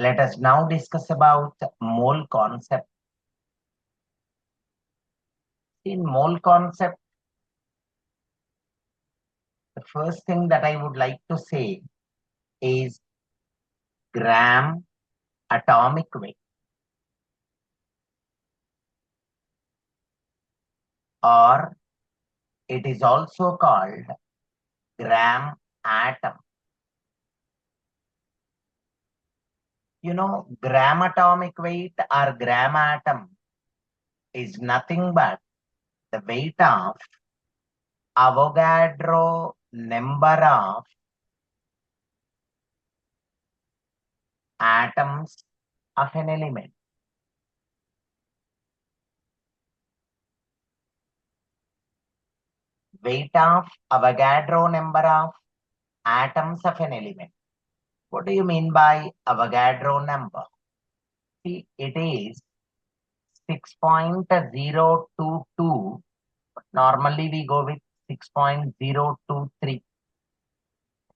Let us now discuss about mole concept. In mole concept, the first thing that I would like to say is gram atomic weight, or it is also called gram atom. Gram atomic weight or gram atom is nothing but the weight of Avogadro number of atoms of an element. Weight of Avogadro number of atoms of an element. What do you mean by Avogadro number? See, it is 6.022. Normally we go with 6.023.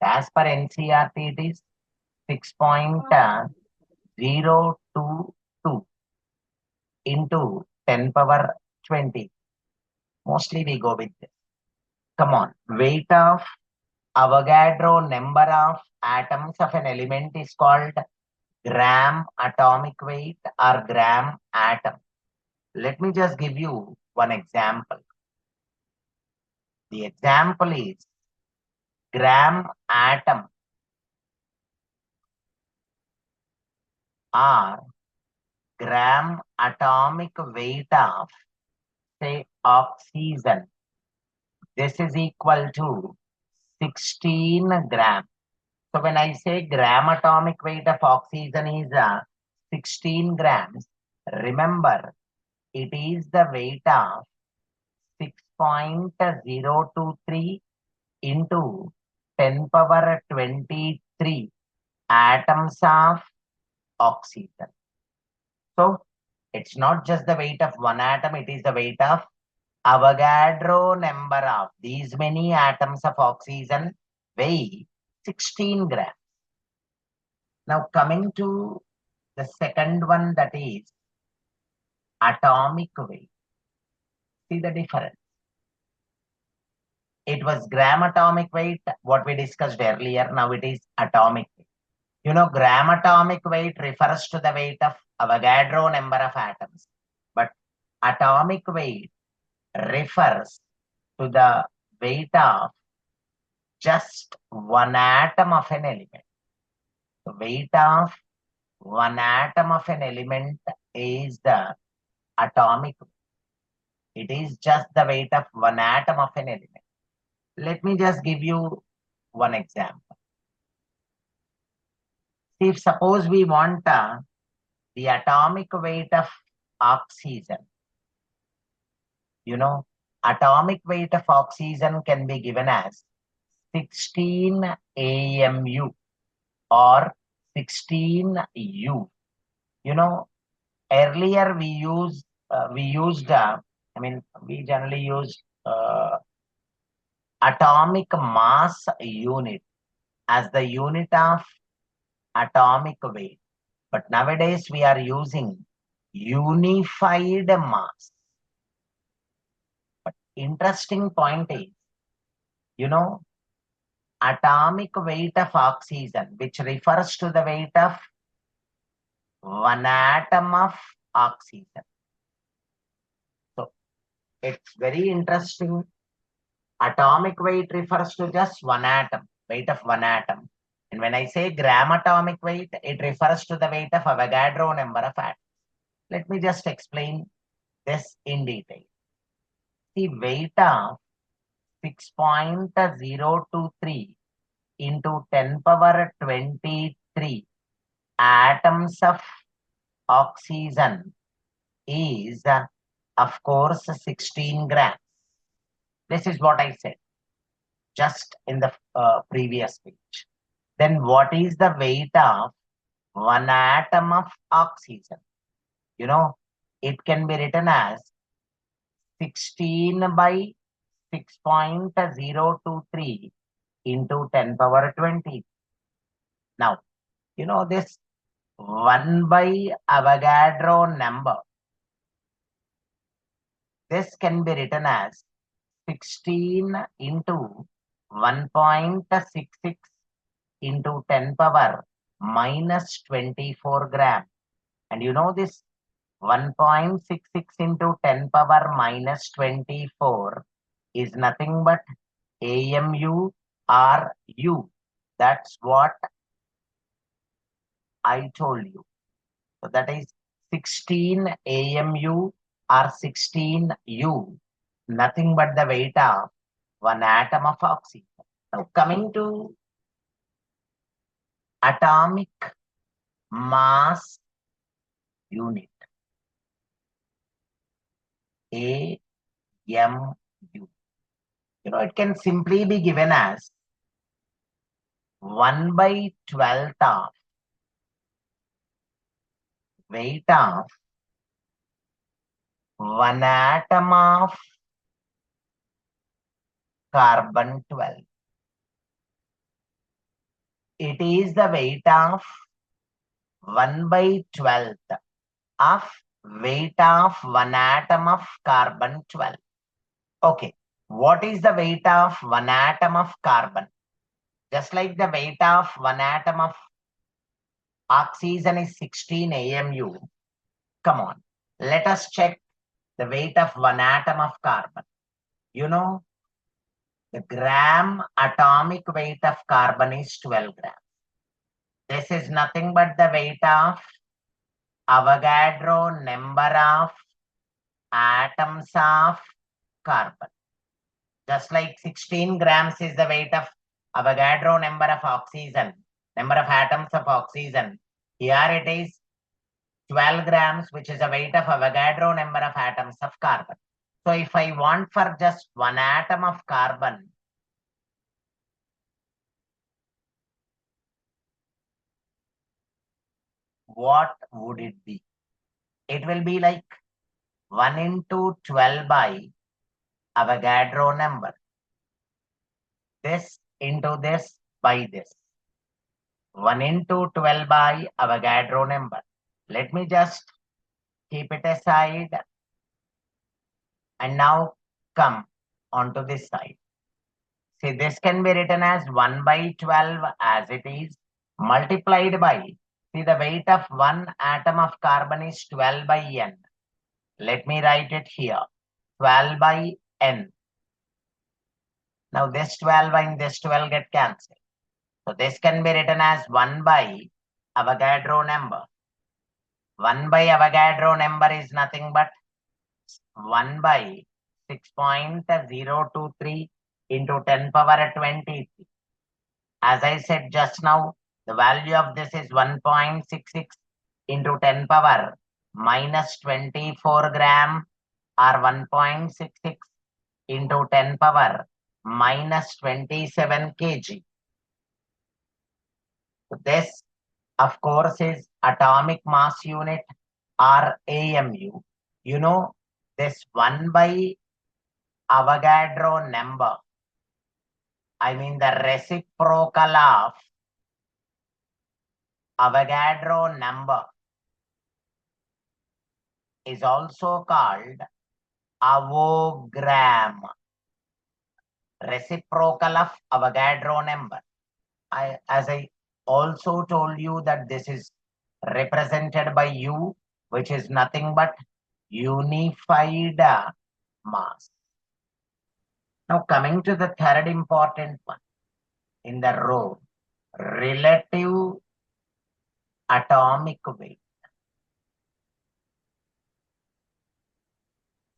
As per NCERT, it is 6.022 into 10 power 20. Mostly we go with this. Come on. Weight of Avogadro number of atoms of an element is called gram atomic weight or gram atom. Let me just give you one example. The example is gram atom or gram atomic weight of, say, oxygen. This is equal to 16 grams. So when I say gram atomic weight of oxygen is 16 grams, remember it is the weight of 6.023 into 10 power 23 atoms of oxygen. So it's not just the weight of one atom, it is the weight of Avogadro number of these many atoms of oxygen weigh 16 grams. Now coming to the second one, that is atomic weight. See the difference. It was gram atomic weight, what we discussed earlier. Now it is atomic weight. Gram atomic weight refers to the weight of Avogadro number of atoms. But atomic weight refers to the weight of just one atom of an element. The weight of one atom of an element is the atomic weight. It is just the weight of one atom of an element. Let me just give you one example. See, if suppose we want the atomic weight of oxygen, atomic weight of oxygen can be given as 16 AMU or 16 U. Earlier we generally use atomic mass unit as the unit of atomic weight. But nowadays we are using unified mass. But interesting point is, atomic weight of oxygen, which refers to the weight of one atom of oxygen. So it's very interesting. Atomic weight refers to just one atom, weight of one atom. And when I say gram atomic weight, it refers to the weight of Avogadro number of atoms. Let me just explain this in detail. The weight of 6.023 into 10 power 23 atoms of oxygen is, of course, 16 grams. This is what I said just in the previous page. Then what is the weight of one atom of oxygen? It can be written as 16 by 6.023 into 10 power 20. Now, this 1 by Avogadro number. This can be written as 16 into 1.66 into 10 power minus 24 gram. And you know this 1.66 into 10 power minus 24 is nothing but AMU or U. That's what I told you. So that is 16 AMU or 16 U, nothing but the weight of one atom of oxygen. Now coming to atomic mass unit, AMU. It can simply be given as 1 by 12th of weight of one atom of carbon 12. It is the weight of 1 by 12th of weight of one atom of carbon 12. Okay, what is the weight of one atom of carbon? Just like the weight of one atom of oxygen is 16 AMU. Come on, let us check the weight of one atom of carbon. You know, the gram atomic weight of carbon is 12 grams. This is nothing but the weight of Avogadro number of atoms of carbon. Just like 16 grams is the weight of Avogadro number of oxygen, number of atoms of oxygen. Here it is 12 grams, which is the weight of Avogadro number of atoms of carbon. So if I want for just one atom of carbon, what would it be? It will be like 1 into 12 by Avogadro number. This into this by this. 1 into 12 by Avogadro number. Let me just keep it aside and now come onto this side. See, this can be written as 1 by 12 as it is multiplied by, see, the weight of one atom of carbon is 12 by N. Let me write it here, 12 by N. Now this 12 and this 12 get cancelled. So this can be written as 1 by Avogadro number. 1 by Avogadro number is nothing but 1 by 6.023 into 10 power 23. As I said just now, the value of this is 1.66 into 10 power minus 24 gram or 1.66 into 10 power minus 27 kg. So this, of course, is atomic mass unit or AMU. You know, this 1 by Avogadro number, I mean the reciprocal of Avogadro number, is also called avogram. Reciprocal of Avogadro number. As I also told you that this is represented by U, which is nothing but unified mass. Now coming to the third important one in the row, relative atomic weight.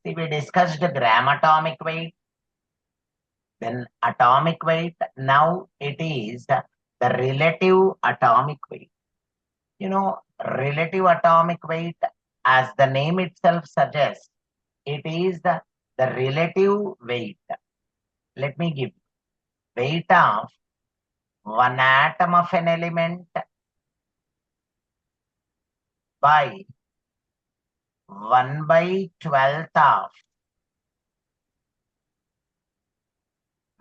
See, we discussed the gram atomic weight, then atomic weight. Now it is the relative atomic weight. Relative atomic weight, as the name itself suggests, it is the relative weight. Let me give you weight of one atom of an element by 1 by 12th of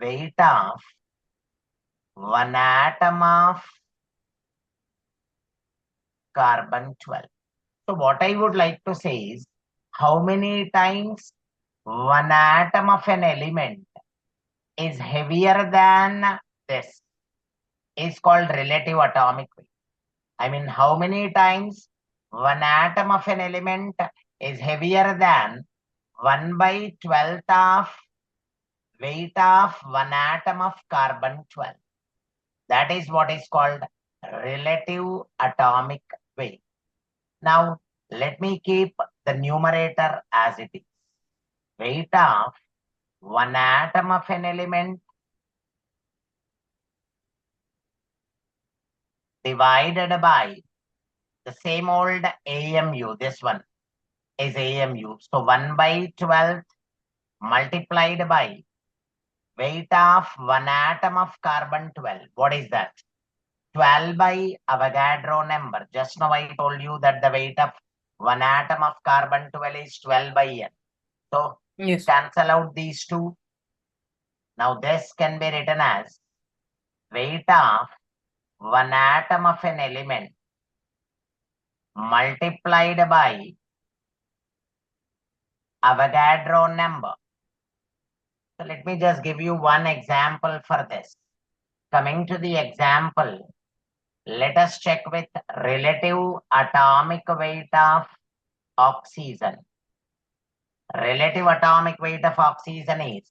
weight of one atom of carbon 12. So what I would like to say is, how many times one atom of an element is heavier than this is called relative atomic weight. I mean, how many times one atom of an element is heavier than 1/12th of weight of one atom of carbon 12. That is what is called relative atomic weight. Now, let me keep the numerator as it is. Weight of one atom of an element divided by the same old AMU. This one is AMU. So 1/12 multiplied by weight of one atom of carbon 12. What is that? 12 by Avogadro number. Just now I told you that the weight of one atom of carbon 12 is 12 by N. So Yes. cancel out these two. Now this can be written as weight of one atom of an element multiplied by Avogadro number. So let me just give you one example for this. Coming to the example, let us check with relative atomic weight of oxygen. Relative atomic weight of oxygen is,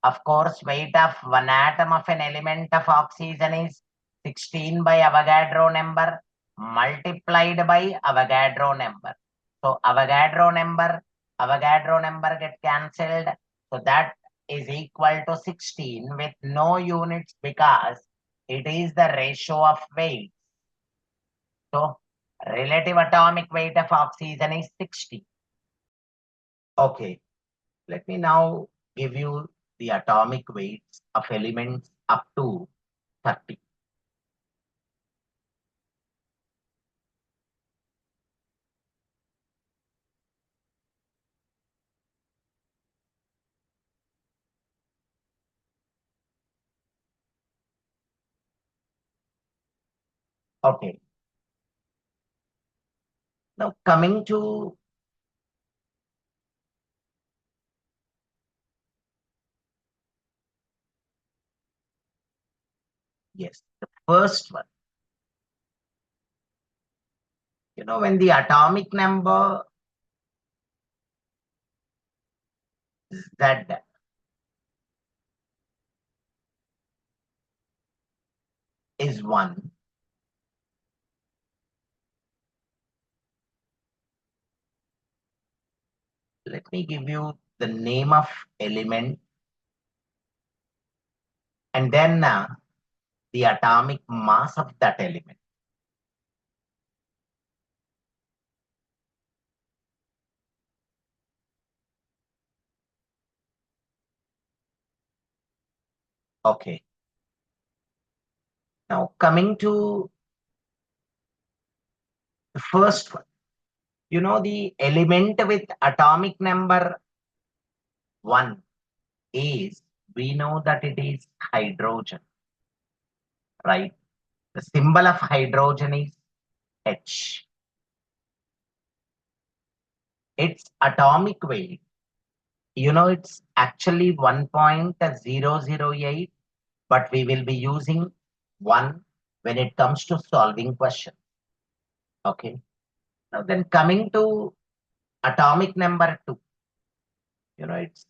of course, weight of one atom of an element of oxygen is 16 by Avogadro number multiplied by Avogadro number. So Avogadro number get cancelled. So that is equal to 16 with no units because it is the ratio of weight. So relative atomic weight of oxygen is 60. Okay, let me now give you the atomic weights of elements up to 30. Okay. Now coming to yes, the first one. When the atomic number Z is 1, let me give you the name of element and then the atomic mass of that element. Okay. Now coming to the first one, the element with atomic number 1 is, we know that it is hydrogen, right? The symbol of hydrogen is H. Its atomic weight, it's actually 1.008, but we will be using 1 when it comes to solving questions. Okay. Now then coming to atomic number 2, it's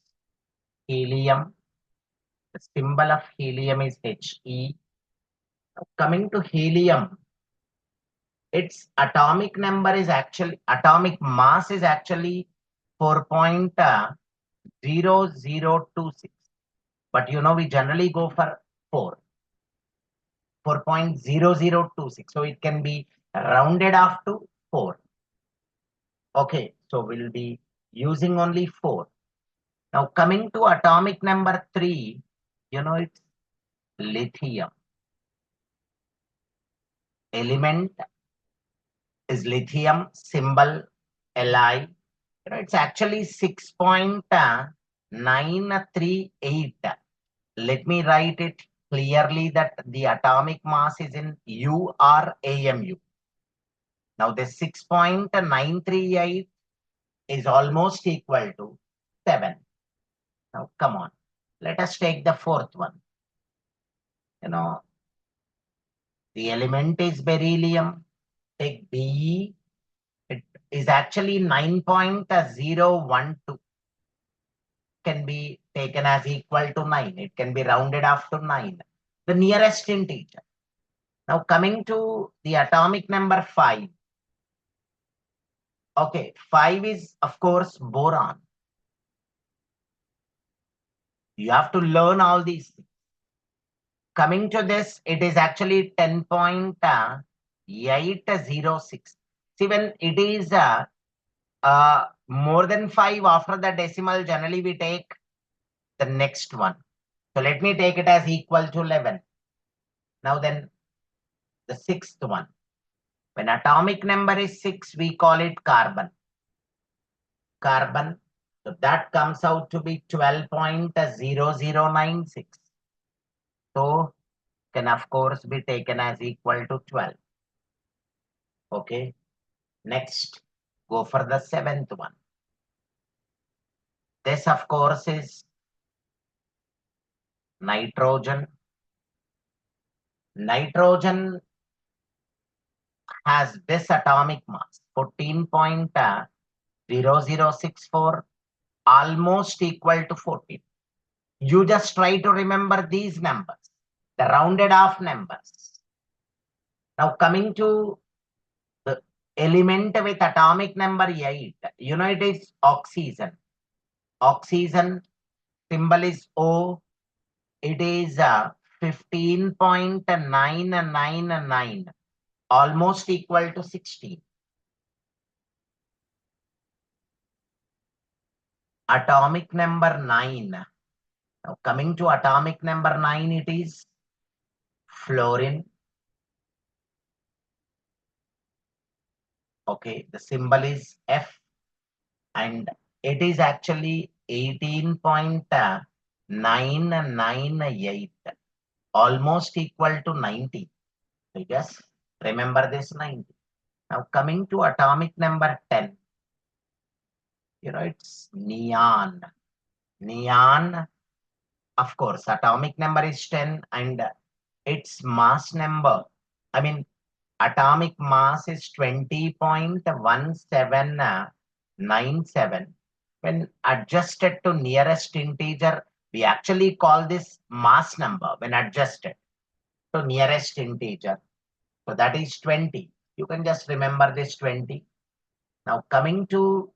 helium. The symbol of helium is He. Now coming to helium, its atomic mass is actually 4.0026. But we generally go for 4.0026. So it can be rounded off to 4. Okay, so we'll be using only 4. Now coming to atomic number 3, it's lithium. Element is lithium, symbol Li. It's actually 6.938. Let me write it clearly that the atomic mass is in U or AMU. Now this 6.938 is almost equal to 7. Now come on, let us take the fourth one. The element is beryllium. Take Be. It is actually 9.012. Can be taken as equal to 9. It can be rounded off to 9. The nearest integer. Now coming to the atomic number 5. Okay, 5 is of course boron. You have to learn all these things. Coming to this, it is actually 10.806. See, when it is more than 5 after the decimal, generally we take the next one. So let me take it as equal to 11. Now then, the sixth one. When atomic number is 6, we call it carbon. Carbon. So that comes out to be 12.0096. So can of course be taken as equal to 12. Okay. Next, go for the seventh one. This of course is nitrogen. Nitrogen has this atomic mass 14.0064, almost equal to 14. You just try to remember these numbers, the rounded off numbers. Now coming to the element with atomic number 8, it is oxygen. Oxygen symbol is O. It is 15.999, almost equal to 16. Atomic number 9. Now coming to atomic number 9, it is fluorine. Okay, the symbol is F, and it is actually 18.998, almost equal to 90. So just remember this 90. Now coming to atomic number 10, it's neon. Neon, of course, atomic number is 10 and its mass number, atomic mass is 20.1797. When adjusted to nearest integer, we actually call this mass number when adjusted to nearest integer. So that is 20. You can just remember this 20. Now coming to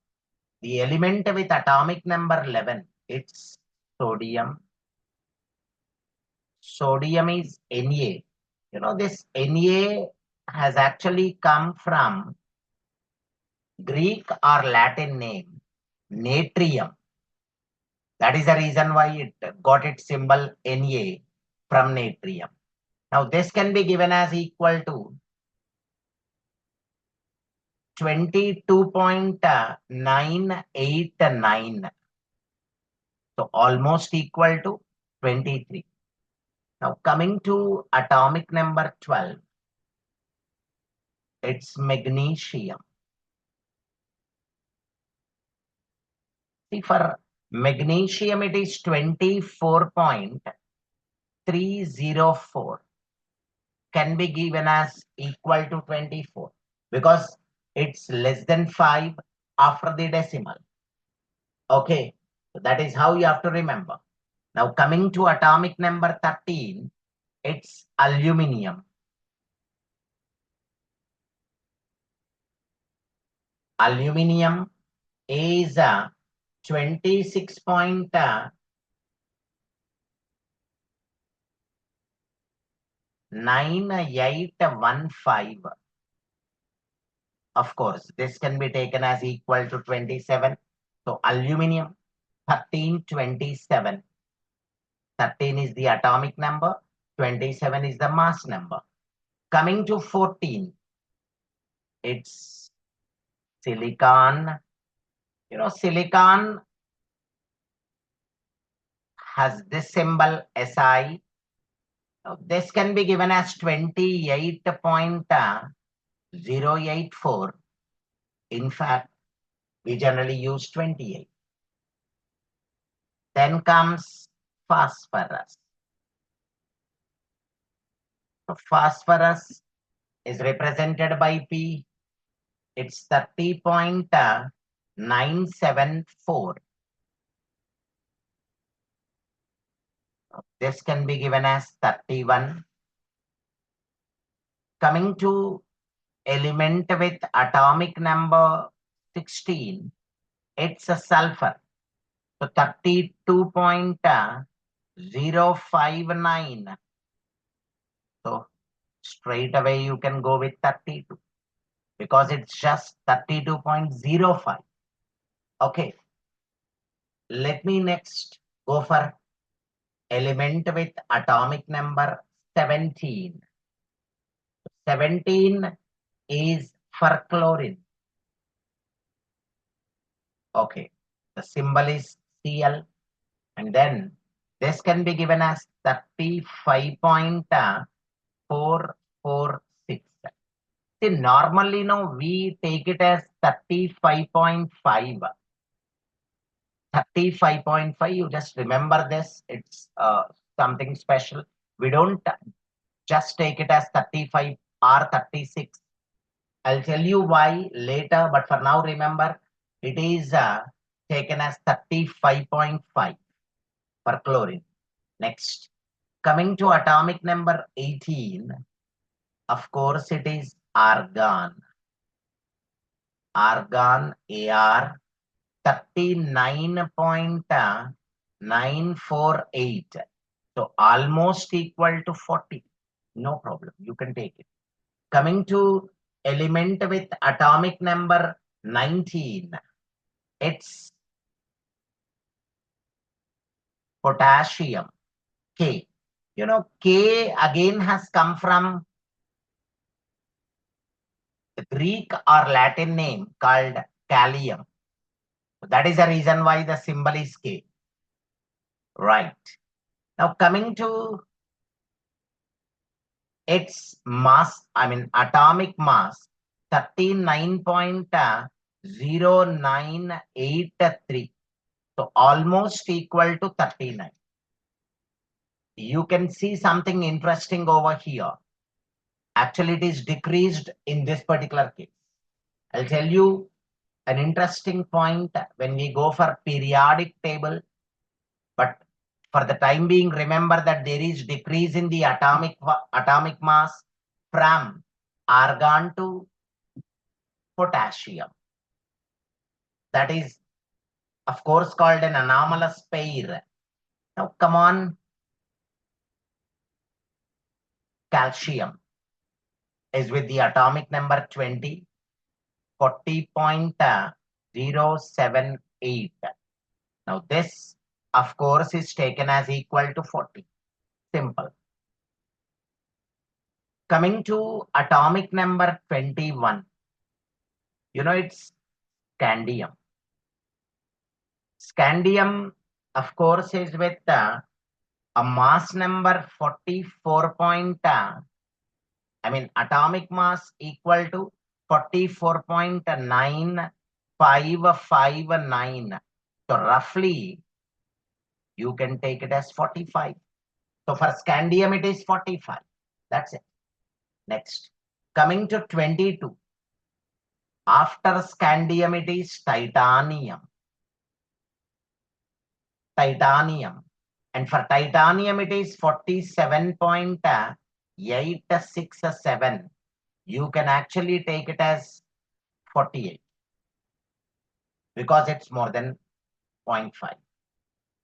the element with atomic number 11, it's sodium. Sodium is Na. This Na has actually come from Greek or Latin name, natrium. That is the reason why it got its symbol Na from natrium. Now this can be given as equal to 22.989. So almost equal to 23. Now coming to atomic number 12, it's magnesium. See, for magnesium, it is 24.304. Can be given as equal to 24 because it's less than 5 after the decimal. Okay, so that is how you have to remember. Now coming to atomic number 13, it's aluminium. Aluminium is 26.9815. Of course, this can be taken as equal to 27. So aluminium 1327. 13 is the atomic number, 27 is the mass number. Coming to 14, it's silicon. Silicon has this symbol Si. This can be given as 28.0 084. In fact, we generally use 28. Then comes phosphorus. So phosphorus is represented by P. It's 30.974. This can be given as 31. Coming to element with atomic number 16, it's a sulfur. So 32.059. So straight away you can go with 32 because it's just 32.05. Okay. Let me next go for element with atomic number 17. 17 is for chlorine. Okay. The symbol is Cl. And then this can be given as 35.446. See, normally, we take it as 35.5. 35.5, you just remember this. It's something special. We don't just take it as 35 or 36. I'll tell you why later, but for now, remember, it is taken as 35.5 for chlorine. Next, coming to atomic number 18, of course, it is argon. Argon, Ar, 39.948. So almost equal to 40. No problem. You can take it. Coming to element with atomic number 19, it's potassium, K. K again has come from the Greek or Latin name called kalium. So that is the reason why the symbol is K. Right. Now coming to its mass, atomic mass, 39.0983. So almost equal to 39. You can see something interesting over here. Actually, it is decreased in this particular case. I'll tell you an interesting point when we go for periodic table. But for the time being, remember that there is decrease in the atomic mass from argon to potassium. That is, of course, called an anomalous pair. Now, come on. Calcium is with the atomic number 20, 40.078. Now, this, of course, is taken as equal to 40. Simple. Coming to atomic number 21, it's scandium. Scandium, of course, is with a mass number 44. Atomic mass equal to 44.9559. So roughly, you can take it as 45. So for scandium, it is 45. That's it. Next, coming to 22. After scandium, it is titanium. Titanium. And for titanium, it is 47.867. You can actually take it as 48 because it's more than 0.5.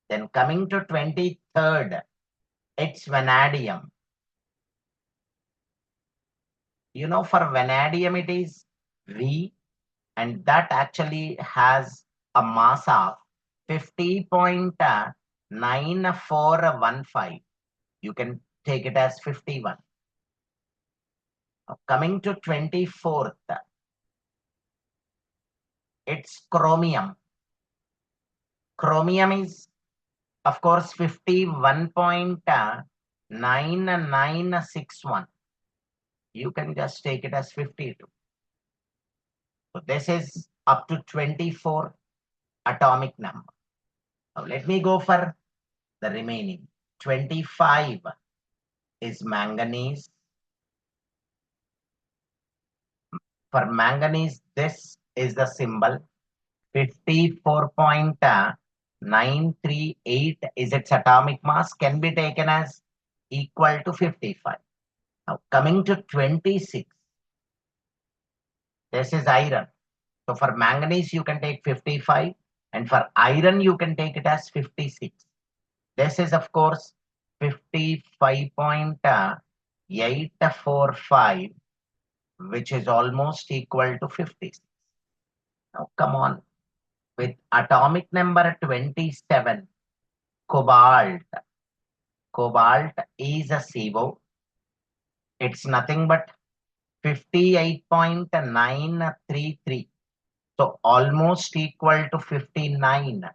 Then coming to 23rd, it's vanadium. For vanadium, it is V, and that actually has a mass of 50.9415. You can take it as 51. Now, coming to 24th, it's chromium. Chromium is, of course, 51.9961. You can just take it as 52. So this is up to 24 atomic number. Now let me go for the remaining. 25 is manganese. For manganese, this is the symbol. 54.938 is its atomic mass, can be taken as equal to 55. Now coming to 26, this is iron. So for manganese, you can take 55, and for iron, you can take it as 56. This is, of course, 55.845, which is almost equal to 56. Now, come on. With atomic number 27, cobalt. Cobalt is a CO. It's nothing but 58.933. So almost equal to 59.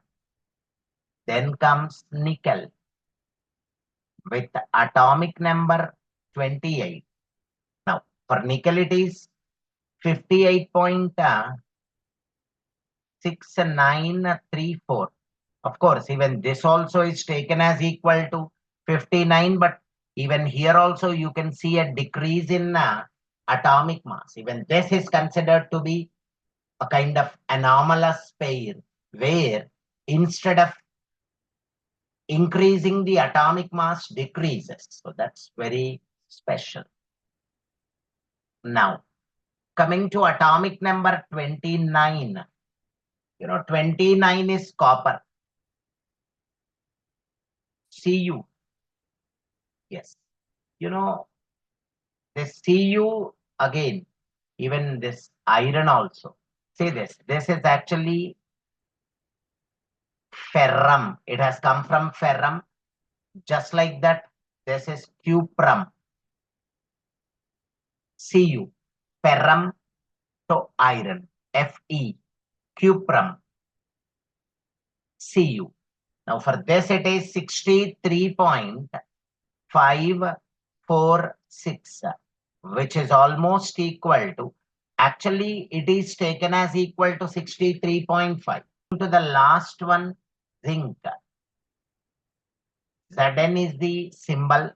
Then comes nickel with atomic number 28. Now, for nickel, it is 58.6934. Of course, even this also is taken as equal to 59, but even here also you can see a decrease in atomic mass. Even this is considered to be a kind of anomalous pair, where instead of increasing, the atomic mass decreases. So that's very special. Now, coming to atomic number 29, 29 is copper. Cu. Yes. This Cu again, even this iron also. See this. This is actually ferrum. It has come from ferrum. Just like that, this is cuprum. Cu. Ferrum to iron. Fe. Cuprum. Cu. Now for this it is 63.546, which is almost equal to, actually it is taken as equal to 63.5. To the last one, zinc. Zn is the symbol,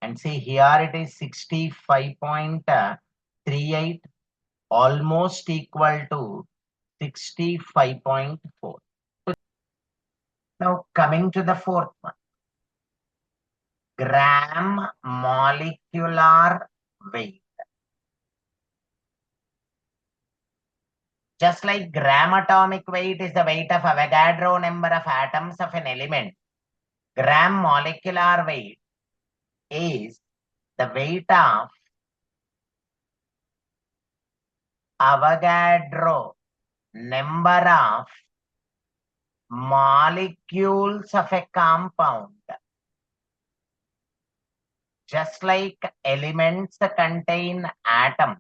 and see here it is 65.38, almost equal to 65.4. Now coming to the fourth one, gram molecular weight. Just like gram atomic weight is the weight of Avogadro number of atoms of an element, gram molecular weight is the weight of Avogadro number of molecules of a compound. Just like elements contain atoms,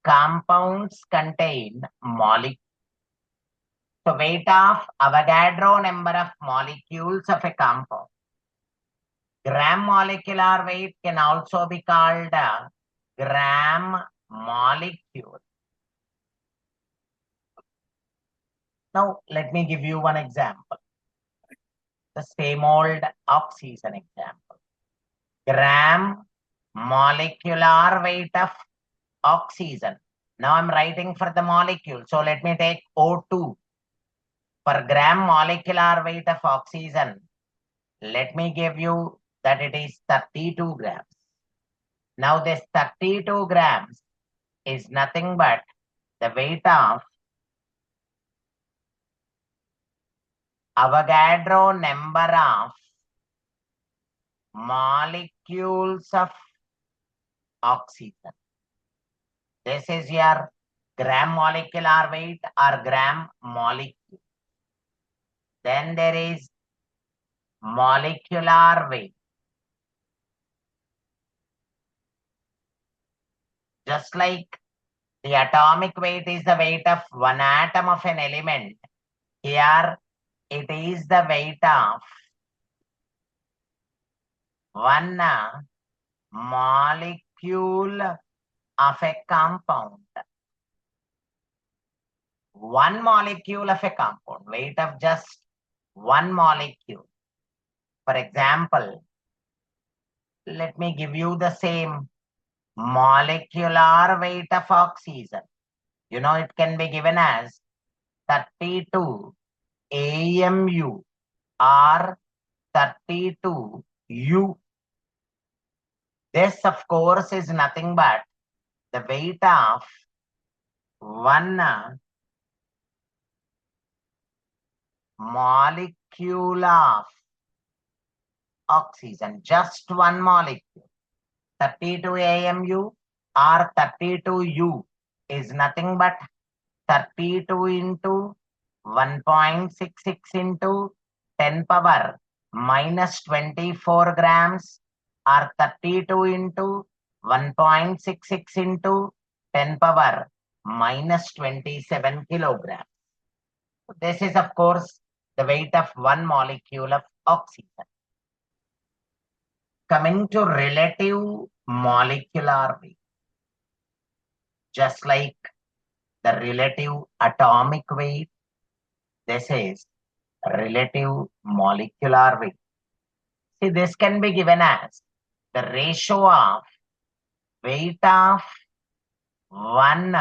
compounds contain molecules. So weight of Avogadro number of molecules of a compound. Gram molecular weight can also be called gram molecule. Now, let me give you one example. The same old oxygen example. Gram molecular weight of oxygen. Now I'm writing for the molecule. So let me take O2. For gram molecular weight of oxygen, let me give you that it is 32 grams. Now this 32 grams is nothing but the weight of Avogadro number of molecules of oxygen. This is your gram molecular weight or gram molecule. Then there is molecular weight. Just like the atomic weight is the weight of one atom of an element, here it is the weight of one molecule of a compound. One molecule of a compound, weight of just one molecule. For example, let me give you the same molecular weight of oxygen. You know, it can be given as 32 AMU or 32 U. This, of course, is nothing but the weight of one molecule of oxygen, just one molecule. 32 AMU or 32 U is nothing but 32 into 1.66 into 10 power minus 24 grams or 32 into 1.66 into 10 power minus 27 kilograms. This is, of course, the weight of one molecule of oxygen. Coming to relative molecular weight, just like the relative atomic weight, this is relative molecular weight. See, this can be given as the ratio of weight of one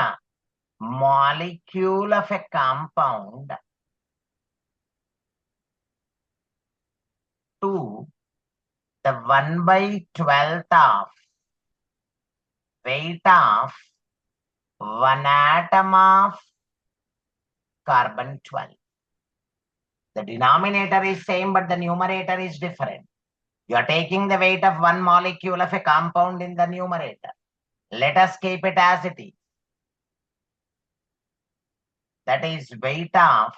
molecule of a compound to the 1/12th of weight of one atom of carbon-12. The denominator is same, but the numerator is different. You are taking the weight of one molecule of a compound in the numerator. Let us keep it as it is. That is weight of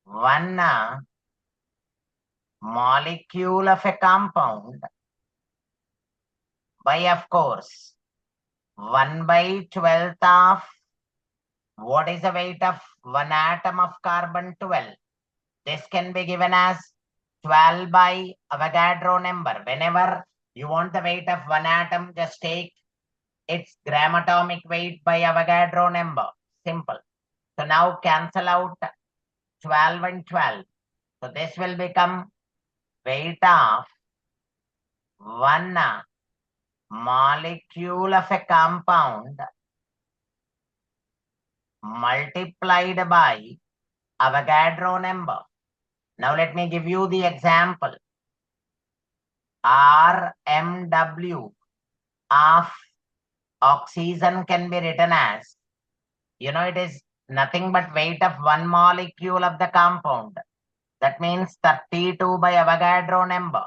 one molecule of a compound by, of course, 1/12th of what is the weight of one atom of carbon-12? This can be given as 12 by Avogadro number. Whenever you want the weight of one atom, just take its gram atomic weight by Avogadro number. Simple. So now cancel out 12 and 12. So this will become weight of one molecule of a compound multiplied by Avogadro number. Now let me give you the example. RMW of oxygen can be written as, it is nothing but weight of one molecule of the compound. That means 32 by Avogadro number.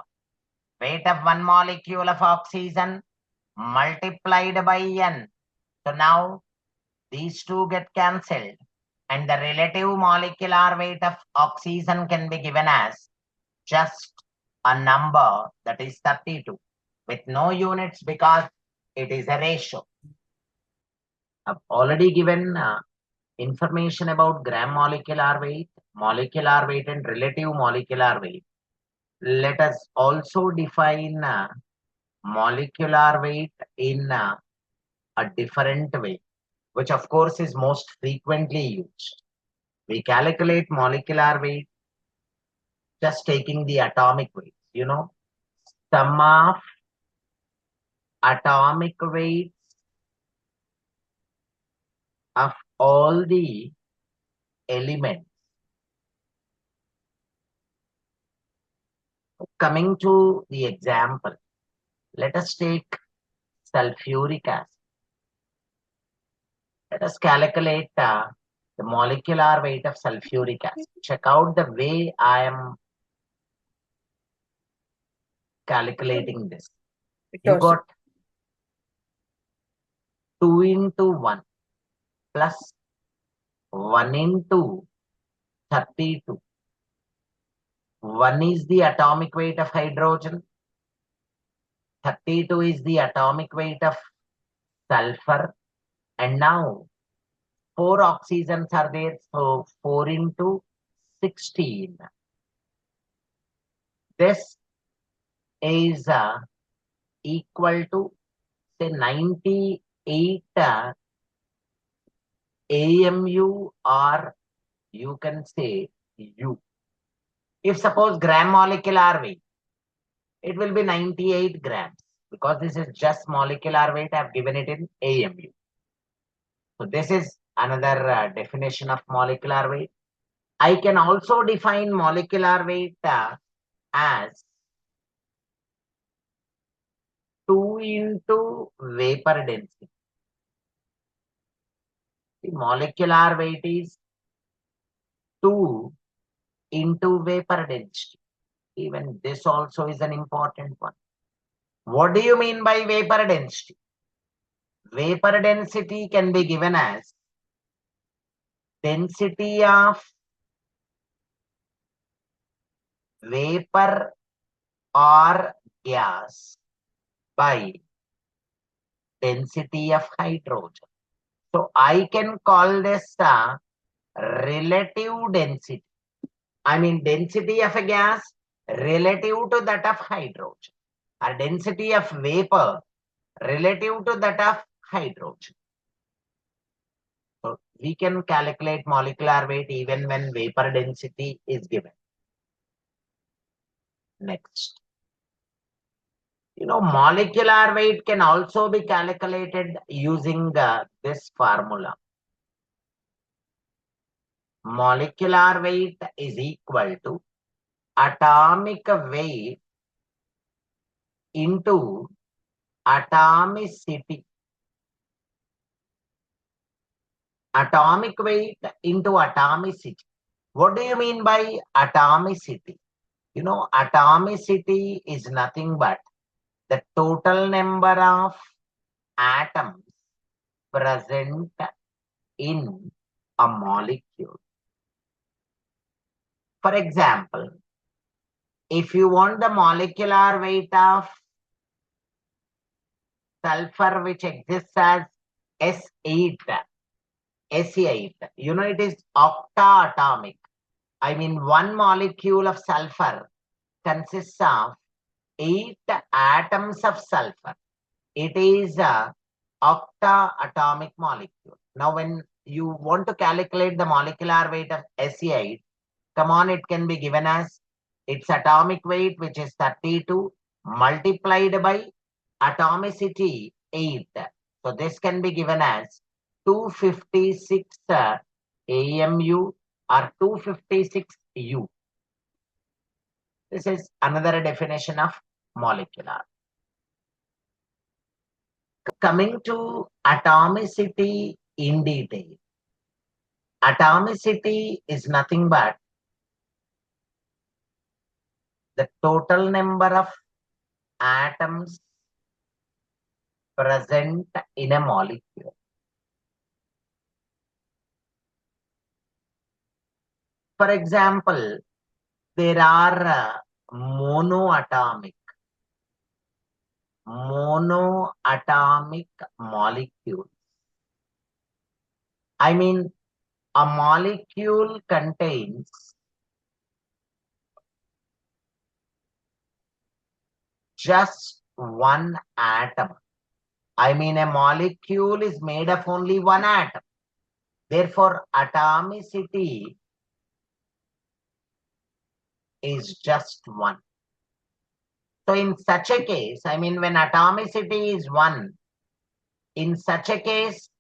Weight of one molecule of oxygen multiplied by N. So now these two get cancelled, and the relative molecular weight of oxygen can be given as just a number, that is 32, with no units because it is a ratio. I've already given information about gram molecular weight, and relative molecular weight. Let us also define molecular weight in a different way, which of course is most frequently used. We calculate molecular weight just taking the atomic weight. Sum of atomic weights of all the elements. Coming to the example, let us take sulfuric acid. Let us calculate the molecular weight of sulfuric acid. Check out the way I am calculating this. You got 2 into 1 plus 1 into 32. 1 is the atomic weight of hydrogen. 32 is the atomic weight of sulfur. And now 4 oxygens are there. So 4 into 16. This is equal to say 98 AMU, or you can say U. If suppose gram molecular weight, it will be 98 grams, because this is just molecular weight. I have given it in AMU. So this is another definition of molecular weight. I can also define molecular weight as 2 into vapor density. The molecular weight is 2 into vapor density. Even this also is an important one. What do you mean by vapor density? Vapor density can be given as density of vapor or gas by density of hydrogen. So I can call this relative density. I mean density of a gas relative to that of hydrogen, or density of vapor relative to that of hydrogen. So we can calculate molecular weight even when vapor density is given. Next. Molecular weight can also be calculated using this formula. Molecular weight is equal to atomic weight into atomicity. Atomic weight into atomicity. What do you mean by atomicity? Atomicity is nothing but the total number of atoms present in a molecule. For example, if you want the molecular weight of sulfur which exists as S8, Se8, it is octaatomic. I mean, one molecule of sulfur consists of 8 atoms of sulfur. It is a octaatomic molecule. Now, when you want to calculate the molecular weight of Se8, come on, it can be given as its atomic weight, which is 32, multiplied by atomicity 8. So this can be given as 256 AMU or 256 U. This is another definition of molecular. Coming to atomicity in detail. Atomicity is nothing but the total number of atoms present in a molecule. For example, there are monoatomic molecules. I mean, a molecule contains just one atom. I mean, a molecule is made of only one atom. Therefore, atomicity is just one. So in such a case, I mean, when atomicity is one, in such a case,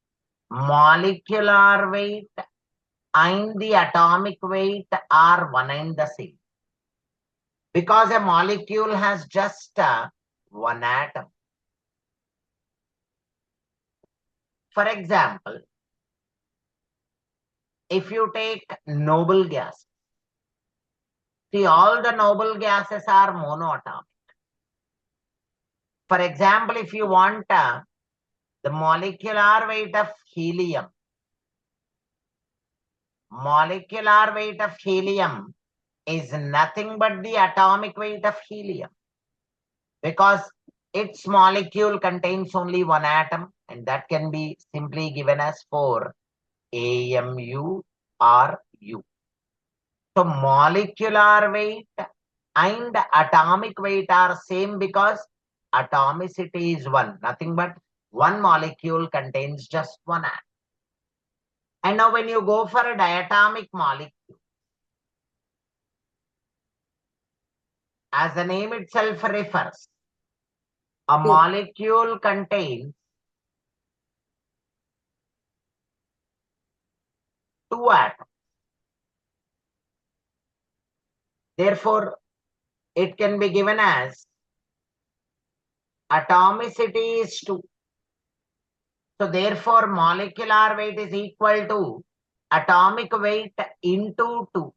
molecular weight and the atomic weight are one and the same. Because a molecule has just one atom. For example, if you take noble gas, see, all the noble gases are monoatomic. For example, if you want the molecular weight of helium, is nothing but the atomic weight of helium, because its molecule contains only one atom, and that can be simply given as 4 AMU or U. So molecular weight and atomic weight are same because atomicity is one, nothing but One molecule contains just one atom. And now when you go for a diatomic molecule, as the name itself refers, a molecule contains two atoms. Therefore, it can be given as atomicity is 2. So therefore, molecular weight is equal to atomic weight into 2.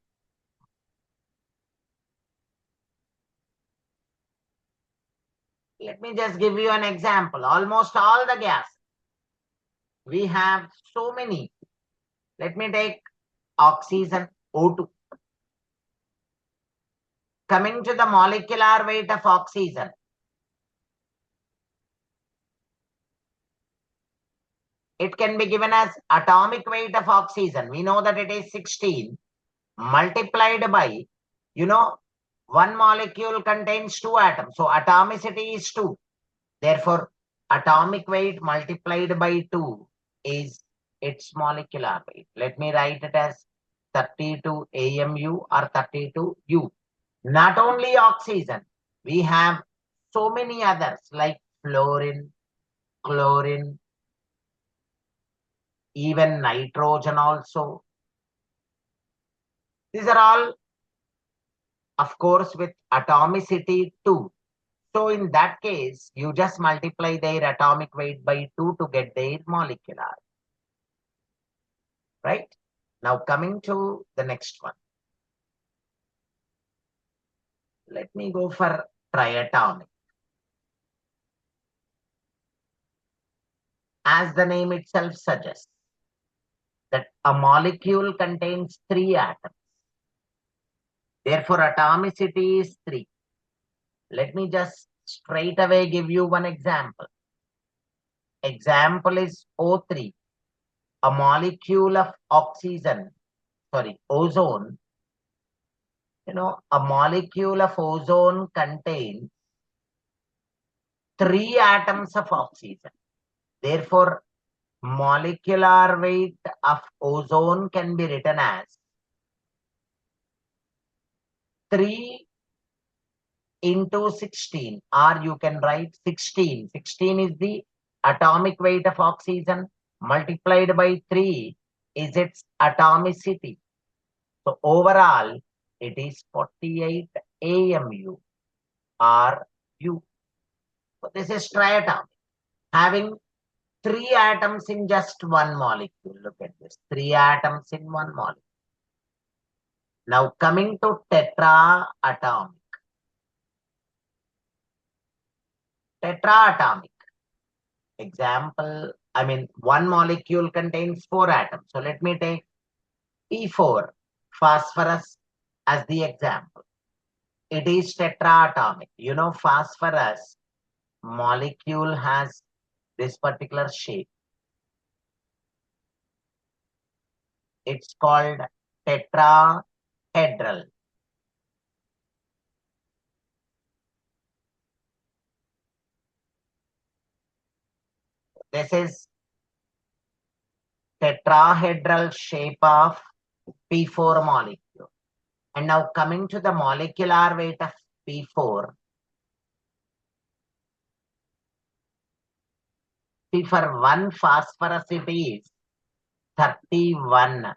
Let me just give you an example. Almost all the gas, we have so many. Let me take oxygen, O2. Coming to the molecular weight of oxygen, it can be given as atomic weight of oxygen. We know that it is 16 multiplied by, one molecule contains two atoms. So atomicity is 2. Therefore, atomic weight multiplied by 2 is its molecular weight. Let me write it as 32 AMU or 32 U. Not only oxygen, we have so many others like fluorine, chlorine, even nitrogen also. These are all, of course, with atomicity 2. So in that case, you just multiply their atomic weight by 2 to get their molecular. Right? Now coming to the next one. Let me go for triatomic. As the name itself suggests, that a molecule contains 3 atoms. Therefore, atomicity is 3. Let me just straight away give you one example. Example is O3, a molecule of ozone. A molecule of ozone contains 3 atoms of oxygen. Therefore, molecular weight of ozone can be written as 3 into 16, or you can write 16. 16 is the atomic weight of oxygen multiplied by 3 is its atomicity. So overall, it is 48 AMU or U. So this is triatomic, having 3 atoms in just one molecule. Look at this, 3 atoms in one molecule. Now coming to tetraatomic. Tetraatomic. Example, one molecule contains 4 atoms. So let me take P4, phosphorus, as the example. It is tetraatomic. Phosphorus molecule has this particular shape. It's called tetrahedral. This is tetrahedral shape of P4 molecule. And now coming to the molecular weight of P4. See, for one phosphorus it is 31.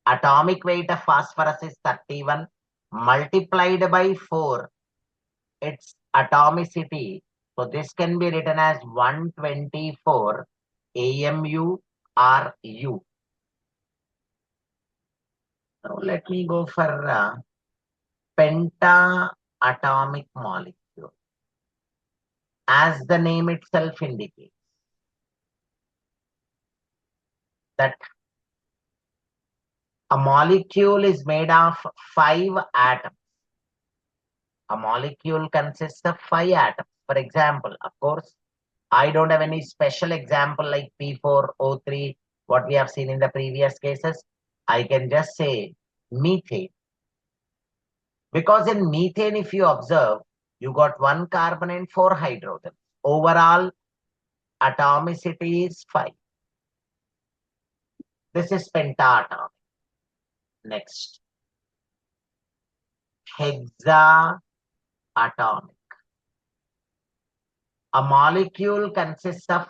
Atomic weight of phosphorus is 31 multiplied by 4. Its atomicity. So this can be written as 124 AMU or U. Now let me go for pentaatomic molecule. As the name itself indicates, that a molecule is made of 5 atoms. A molecule consists of 5 atoms. For example, of course, I don't have any special example like P4O3, what we have seen in the previous cases. I can just say methane. Because in methane, if you observe, you got 1 carbon and 4 hydrogens. Overall, atomicity is 5. This is pentaatomic. Next, hexaatomic. A molecule consists of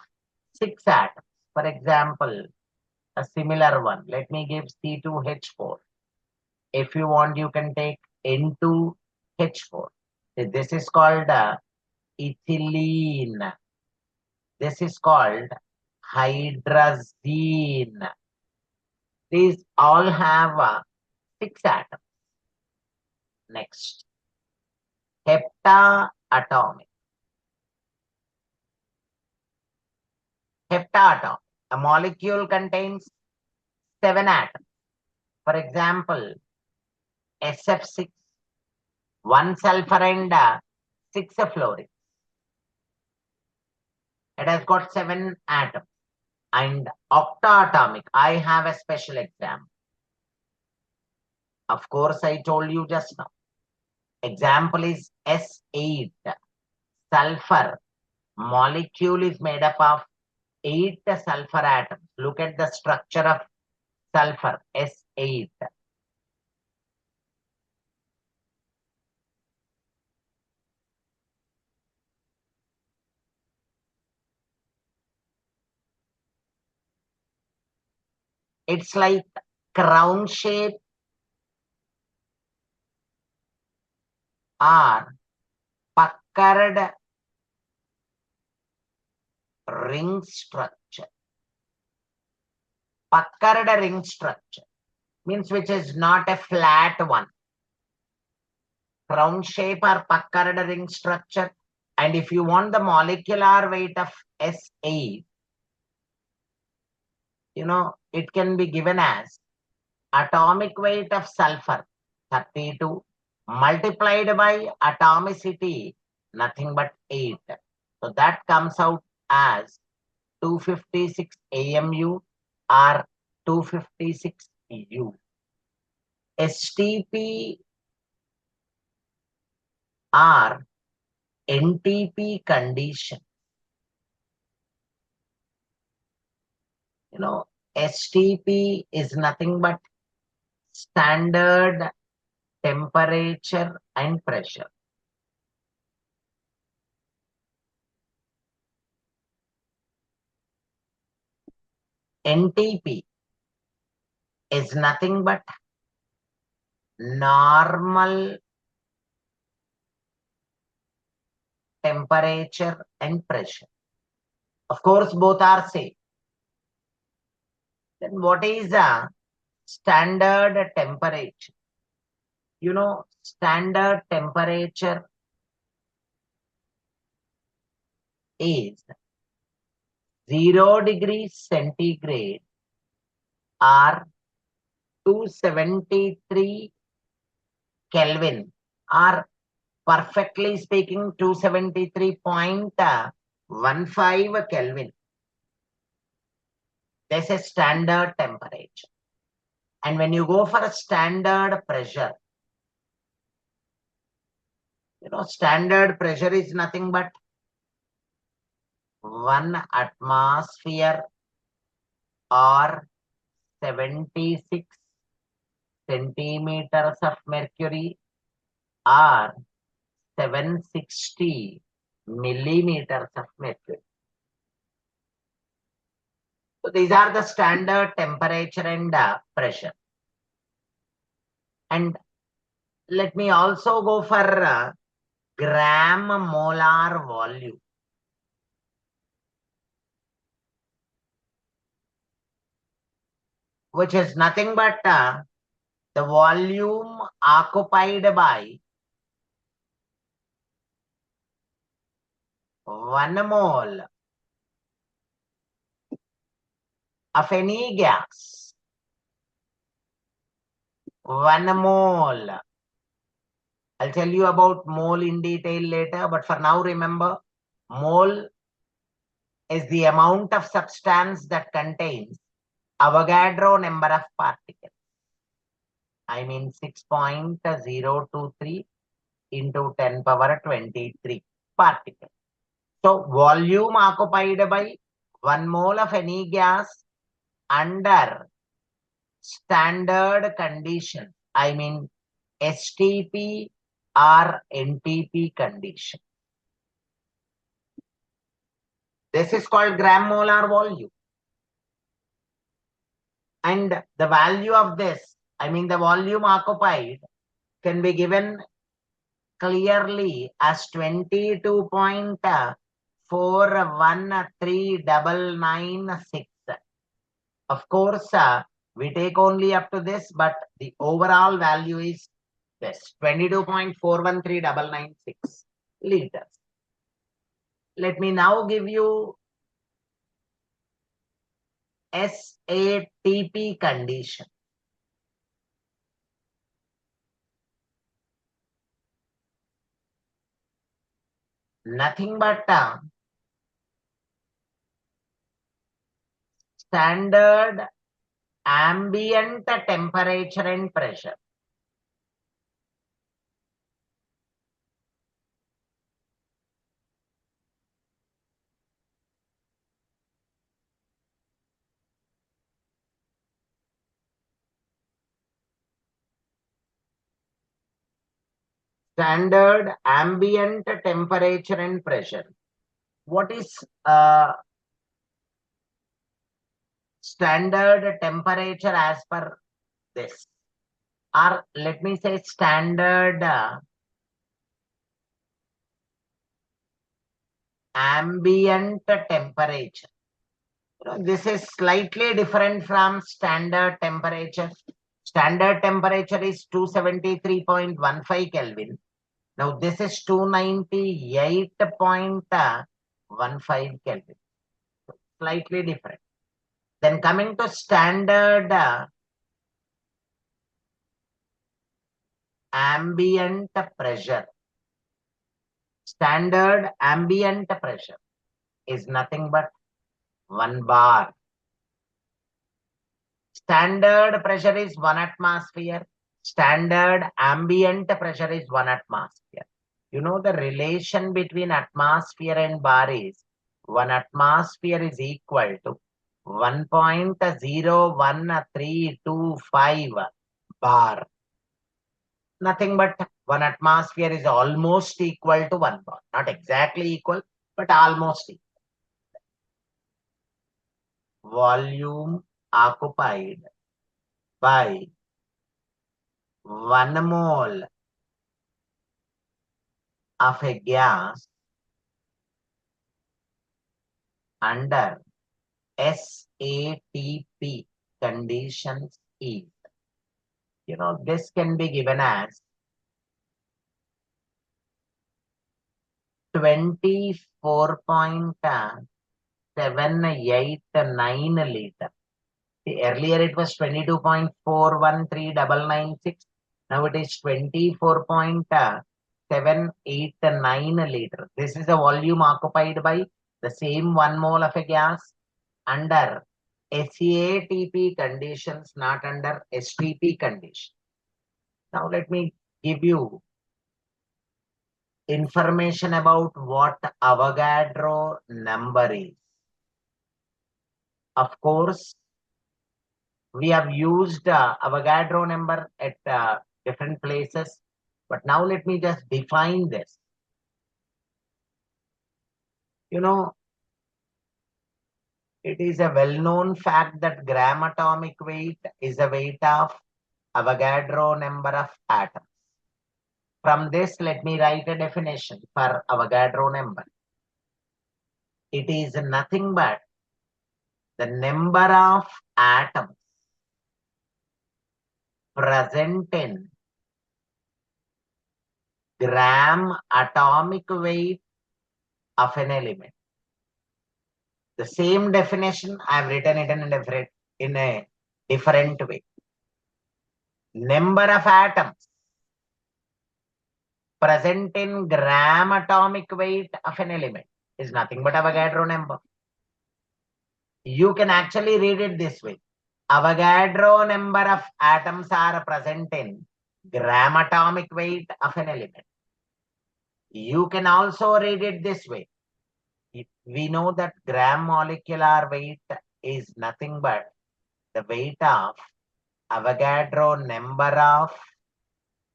6 atoms. For example, a similar one. Let me give C2H4. If you want, you can take N2H4. This is called ethylene. This is called hydrazine. These all have 6 atoms. Next, heptaatomic. Heptatom. A molecule contains 7 atoms. For example, SF6, 1 sulfur and 6 fluorine. It has got 7 atoms. And octaatomic, I have a special example. Of course, I told you just now. Example is S8. Sulfur molecule is made up of 8 sulfur atoms. Look at the structure of sulfur, S8. It's like crown shape or puckered ring structure. Puckered ring structure means which is not a flat one. Crown shape or puckered ring structure. And if you want the molecular weight of S8, it can be given as atomic weight of sulfur 32 multiplied by atomicity nothing but 8. So that comes out as 256 AMU or 256 U. STP or NTP condition. STP is nothing but standard temperature and pressure. NTP is nothing but normal temperature and pressure. Of course, both are same. Then what is a standard temperature? Standard temperature is 0 degrees centigrade or 273 Kelvin or perfectly speaking 273.15 Kelvin. This is standard temperature. And when you go for a standard pressure, standard pressure is nothing but 1 atmosphere or 76 centimeters of mercury or 760 millimeters of mercury. So these are the standard temperature and pressure. And let me also go for gram molar volume. Which is nothing but the volume occupied by 1 mole of any gas. 1 mole. I'll tell you about mole in detail later, but for now remember, mole is the amount of substance that contains Avogadro number of particles. I mean 6.023 into 10 power 23 particles. So volume occupied by 1 mole of any gas under standard condition, I mean STP or NTP condition. This is called gram molar volume. And the value of this, I mean the volume occupied, can be given clearly as 22.4139996. Of course, we take only up to this, but the overall value is this 22.413996 liters. Let me now give you SATP condition. Nothing but standard ambient temperature and pressure. Standard ambient temperature and pressure. What is standard temperature as per this? Or let me say standard ambient temperature. This is slightly different from standard temperature. Standard temperature is 273.15 Kelvin. Now this is 298.15 Kelvin. Slightly different. Then coming to standard ambient pressure. Standard ambient pressure is nothing but 1 bar. Standard pressure is 1 atmosphere. Standard ambient pressure is 1 atmosphere. You know the relation between atmosphere and bar is 1 atmosphere is equal to 1.01325 bar. Nothing but 1 atmosphere is almost equal to 1 bar. Not exactly equal, but almost equal. Volume occupied by 1 mole of a gas under SATP conditions is, this can be given as 24.789 liter. Earlier it was 22.413996. Now it is 24.789 liter. This is the volume occupied by the same 1 mole of a gas under SATP conditions, not under STP conditions. Now let me give you information about what Avogadro number is. Of course, we have used Avogadro number at different places, but now let me just define this. It is a well-known fact that gram atomic weight is the weight of Avogadro number of atoms. From this, let me write a definition for Avogadro number. It is nothing but the number of atoms present in gram atomic weight of an element. The same definition, I have written it in a different way. Number of atoms present in gram atomic weight of an element is nothing but Avogadro number. You can actually read it this way. Avogadro number of atoms are present in gram atomic weight of an element. You can also read it this way. We know that gram molecular weight is nothing but the weight of Avogadro number of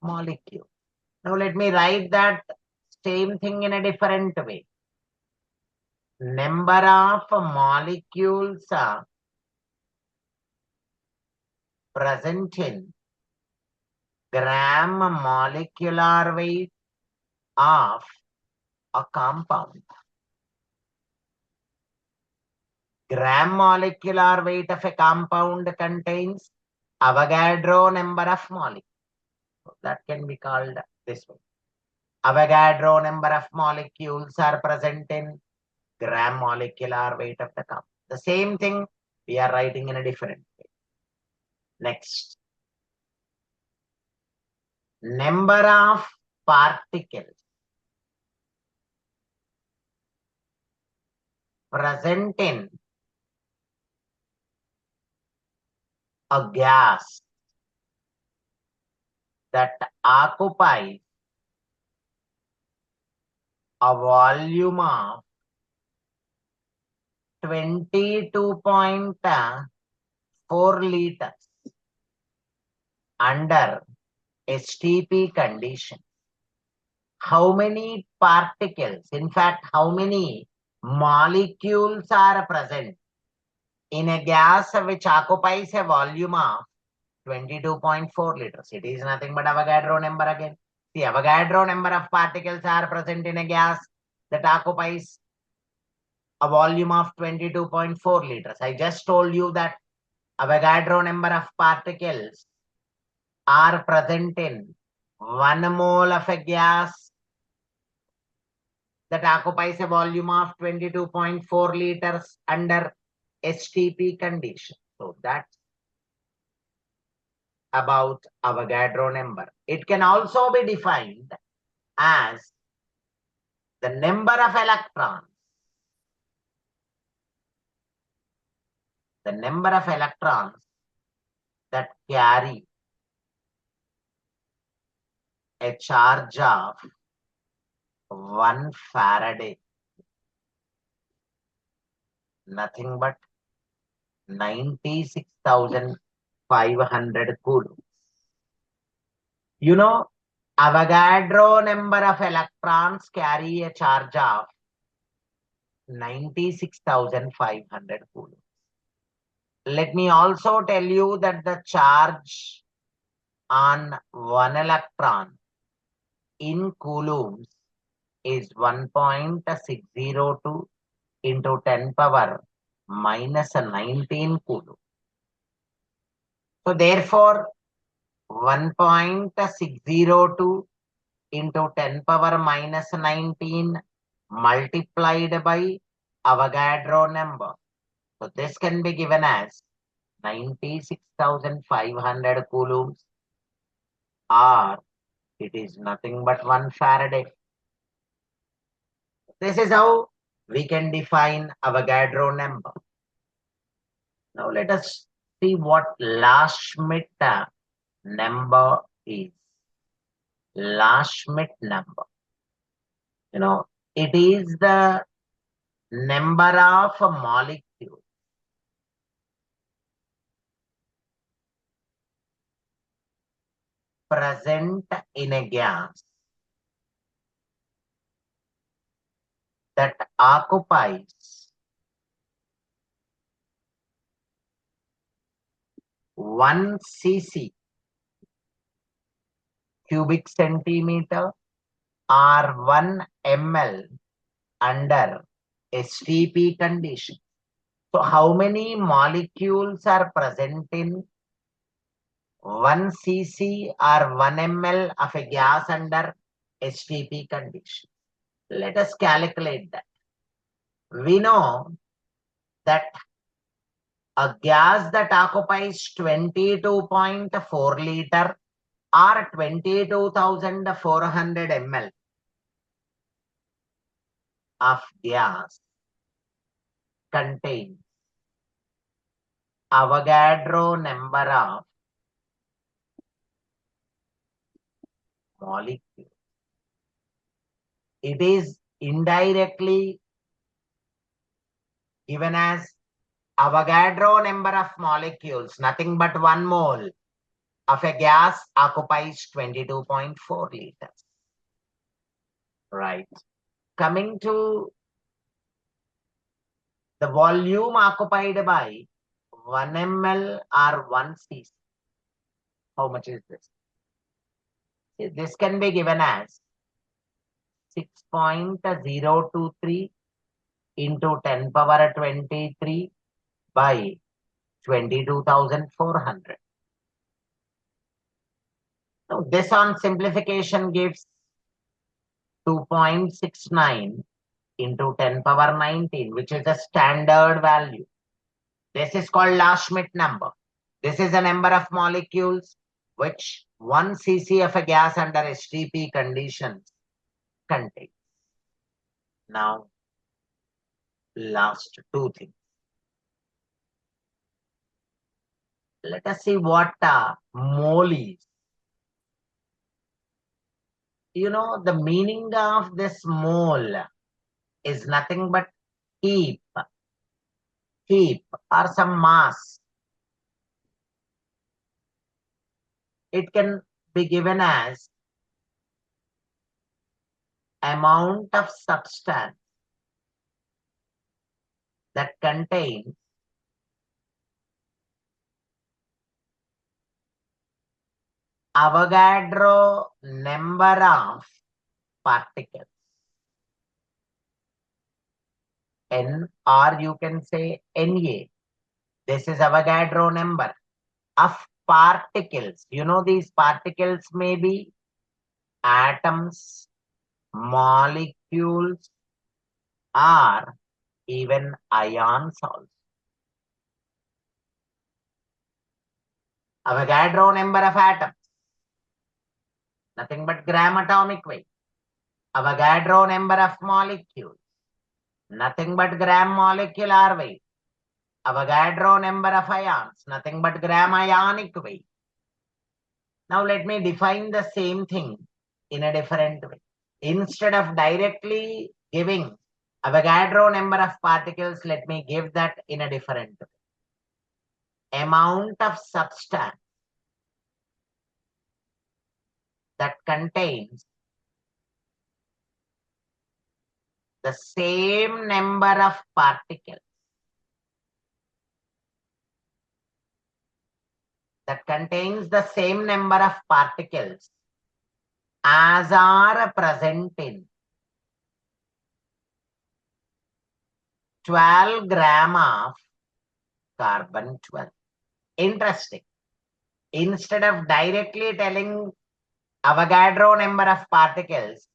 molecules. Now let me write that same thing in a different way. Number of molecules present in gram molecular weight of a compound. Gram molecular weight of a compound contains Avogadro number of molecules. So that can be called this way. Avogadro number of molecules are present in gram molecular weight of the compound. The same thing we are writing in a different way. Next. Number of particles present in a gas that occupies a volume of 22.4 liters under STP condition. How many particles, in fact, how many molecules are present in a gas which occupies a volume of 22.4 liters? It is nothing but Avogadro number again. The Avogadro number of particles are present in a gas that occupies a volume of 22.4 liters. I just told you that Avogadro number of particles are present in 1 mole of a gas that occupies a volume of 22.4 liters under STP condition. So that's about Avogadro number. It can also be defined as the number of electrons. The number of electrons that carry a charge of 1 Faraday. Nothing but 96,500 coulombs. You know, Avogadro number of electrons carry a charge of 96,500 coulombs. Let me also tell you that the charge on 1 electron in coulombs is 1.602 into 10 power minus 19 coulomb. So therefore, 1.602 into 10 power minus 19 multiplied by Avogadro number. So this can be given as 96,500 coulombs, or it is nothing but 1 Faraday. This is how we can define Avogadro number. Now let us see what Last-Schmidt number is. Last-Schmidt number. You know, it is the number of molecules present in a gas that occupies 1 cc cubic centimeter or 1 ml under STP condition. So how many molecules are present in 1 cc or 1 ml of a gas under STP condition? Let us calculate that. We know that a gas that occupies 22.4 liter or 22,400 ml of gas contains Avogadro number of molecules. It is indirectly given as Avogadro number of molecules, nothing but 1 mole of a gas occupies 22.4 liters. Right. Coming to the volume occupied by 1 ml or 1 cc. How much is this? This can be given as 6.023 into 10 power 23 by 22,400. Now, this on simplification gives 2.69 into 10 power 19, which is a standard value. This is called Schmidt number. This is a number of molecules which 1 cc of a gas under STP conditions contains. Now, last two things. Let us see what mole is. You know, the meaning of this mole is nothing but heap or some mass. It can be given as amount of substance that contains Avogadro number of particles. N, or you can say Na. This is Avogadro number of particles. You know, these particles may be atoms, molecules, or even ions also. Avogadro number of atoms, nothing but gram atomic weight. Avogadro number of molecules, nothing but gram molecular weight. Avogadro number of ions, nothing but gram ionic weight. Now let me define the same thing in a different way. Instead of directly giving Avogadro number of particles, let me give that in a different way. Amount of substance that contains the same number of particles as are present in 12 gram of carbon 12. Interesting. Instead of directly telling Avogadro number of particles,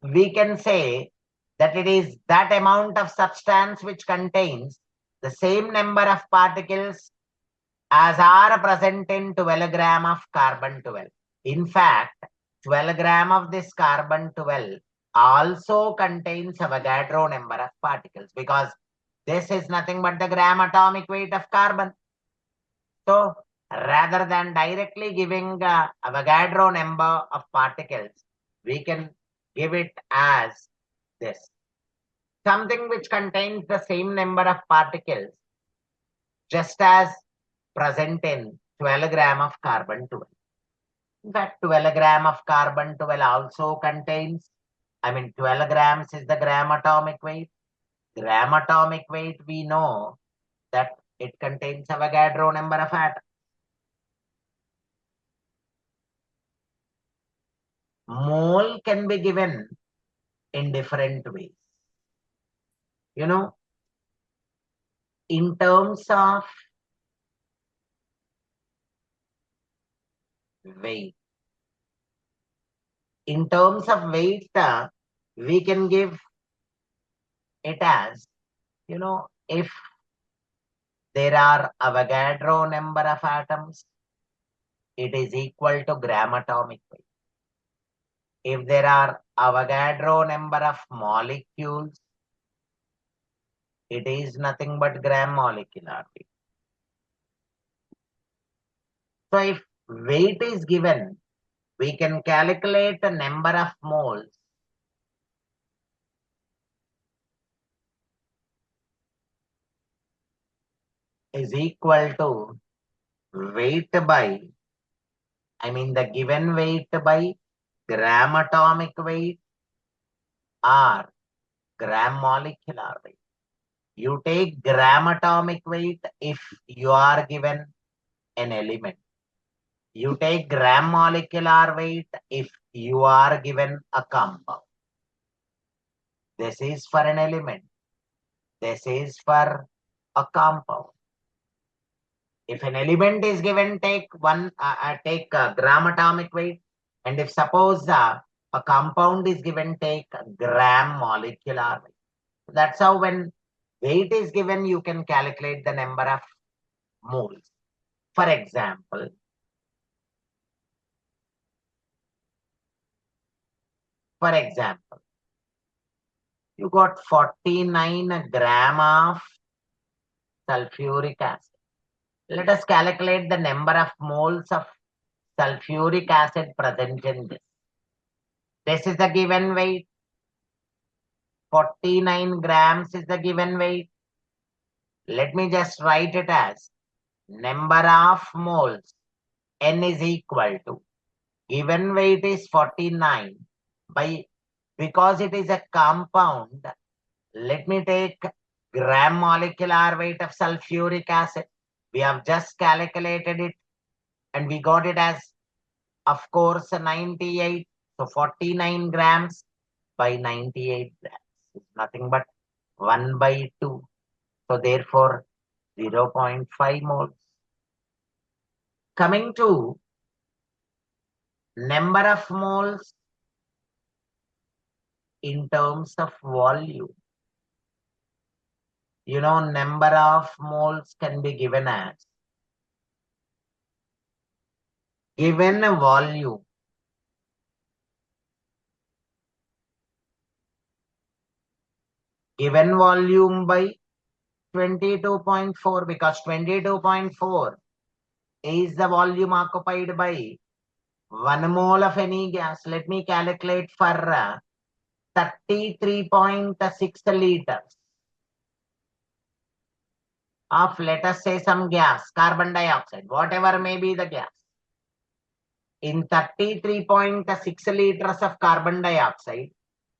we can say that it is that amount of substance which contains the same number of particles as are present in 12 gram of carbon 12. In fact, 12 gram of this carbon 12 also contains Avogadro number of particles, because this is nothing but the gram atomic weight of carbon. So rather than directly giving Avogadro number of particles, we can give it as this. Something which contains the same number of particles just as present in 12 gram of carbon 12. In fact, 12 gram of carbon 12 also contains, 12 grams is the gram atomic weight. Gram atomic weight, we know that it contains Avogadro number of atoms. Mole can be given in different ways. You know, in terms of weight. In terms of weight, we can give it as, if there are Avogadro number of atoms, it is equal to gram atomic weight. If there are Avogadro number of molecules, it is nothing but gram molecular weight. So if weight is given, we can calculate the number of moles is equal to weight by, the given weight by gram atomic weight or gram molecular weight. You take gram atomic weight if you are given an element. You take gram molecular weight if you are given a compound. This is for an element. This is for a compound. If an element is given, take gram atomic weight, and if suppose a compound is given, take gram molecular weight. That's how when weight is given, you can calculate the number of moles. For example, you got 49 gram of sulfuric acid. Let us calculate the number of moles of sulfuric acid present in this. This is the given weight. 49 grams is the given weight. Let me just write it as number of moles. N is equal to given weight is 49 by, because it is a compound, let me take gram molecular weight of sulfuric acid. We have just calculated it and we got it as, of course, 98. So 49 grams by 98 grams is nothing but 1 by 2. So therefore 0.5 moles. Coming to number of moles in terms of volume. Number of moles can be given as given volume by 22.4, because 22.4 is the volume occupied by 1 mole of any gas. Let me calculate for 33.6 liters of, let us say, some gas, carbon dioxide, whatever may be the gas. In 33.6 liters of carbon dioxide,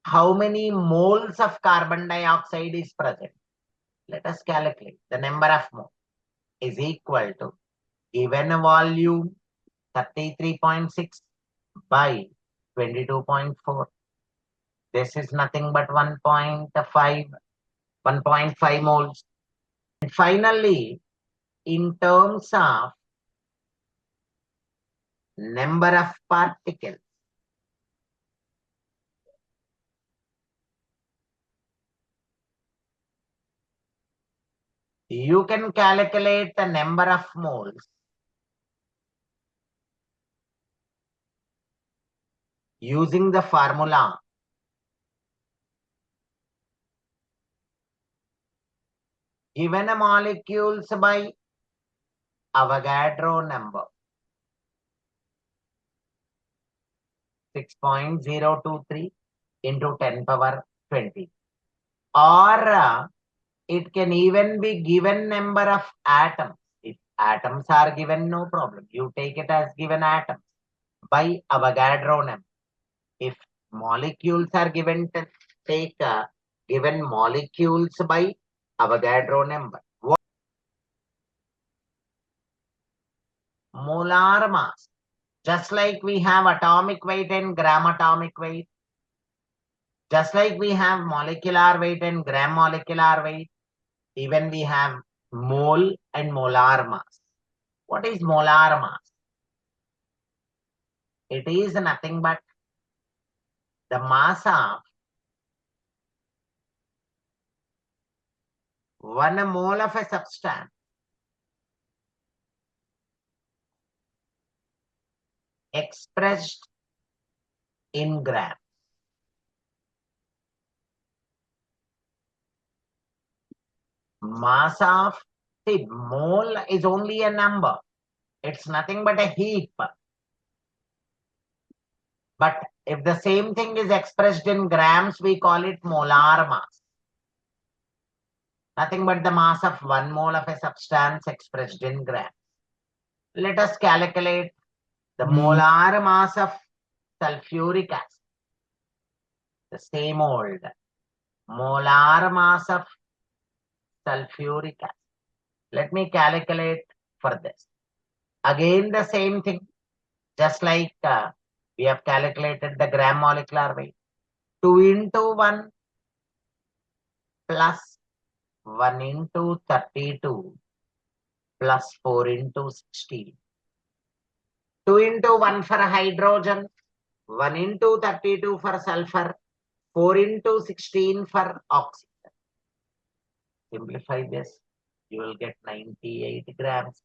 how many moles of carbon dioxide is present? Let us calculate. The number of moles is equal to given volume 33.6 by 22.4. This is nothing but 1.5 moles. And finally, in terms of number of particles, you can calculate the number of moles using the formula given molecules by Avogadro number 6.023 into 10 power 20. Or it can even be given number of atoms. If atoms are given, no problem. You take it as given atoms by Avogadro number. If molecules are given, take given molecules by Avogadro number. Molar mass. Just like we have atomic weight and gram atomic weight, just like we have molecular weight and gram molecular weight, even we have mole and molar mass. What is molar mass? It is nothing but the mass of 1 mole of a substance expressed in grams. Mass of, see, mole is only a number. It's nothing but a heap. But if the same thing is expressed in grams, we call it molar mass. Nothing but the mass of 1 mole of a substance expressed in grams. Let us calculate the molar mass of sulfuric acid. The same old molar mass of sulfuric acid. Let me calculate for this. Again, the same thing, just like we have calculated the gram molecular weight. 2 into 1 plus 1 into 32 plus 4 into 16. 2 into 1 for hydrogen, 1 into 32 for sulfur, 4 into 16 for oxygen. Simplify this, you will get 98 grams.